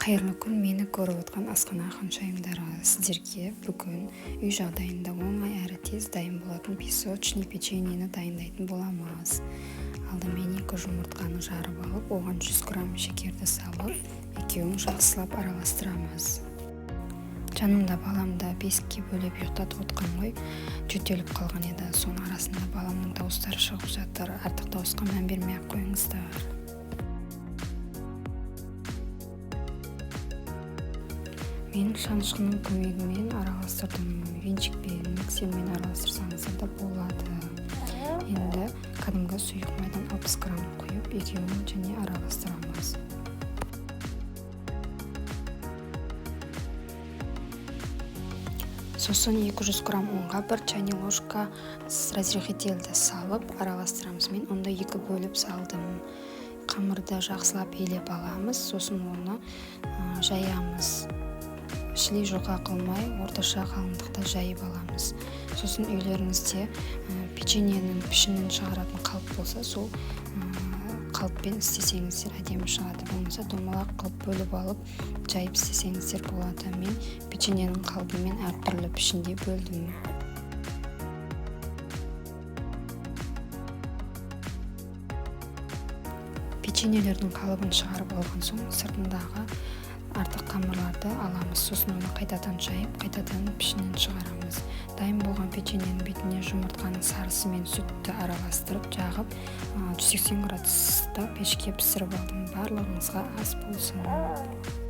Қайырлы күн, мені көріп отқан асқана ханшайымдары. Сіздерге бүгін үй жағдайында оңай әрі тез дайын болатын песочный печеньені дайындайтын боламыз. Алдымен 2 жұмыртқаны жарып алып, оған 100 грамм шекерді салып, екеуін жақсылап араластырамыз. Жанымда баламды 5-ке бөліп ұйықтатып отқан ғой, жөтеліп қалған еді. Соның арасында баламның дауыстары шығып жатыр. Артық дауысқа мән бермей-ақ қойыңыздар. Мен шанышқының көмегімен араластырдым. Венчикпен, миксермен араластырсаңыздар да болады. Енді кәдімгі сұйық майдан 60 грамм құйып, екеуін және араластырамыз. Сосын 200 грамм ұнға 1 чайный ложка разрыхителді салып араластырамыз. Мен онда 2 бөліп салдым. Қамырды жақсылап елеп аламыз, сосын оны жаямыз. Шілей жоға қылмай, орташа қалыңдықта жайып аламыз. Сосын үйлеріңізде печеньенің пішінін шығаратын қалып болса, сол қалыппен істесеңіздер әдемі шығады. Болмаса домалақ қылып бөліп алып, жайып істесеңіздер болады. Мен печеньенің қалыбымен әртүрлі пішінде бөлдім. Печеньелердің қалыбын шығарып алған соң, сыртындағы артық қамырларды аламыз. Сосын оны қайтадан жайып, қайтадан пішінен шығарамыз. Дайын болған печеньенің бетіне жұмыртқаның сарысы мен сүтті араластырып, жағып, 180 градуста пешке пісіріп алдым. Барлығыңызға ас болсын.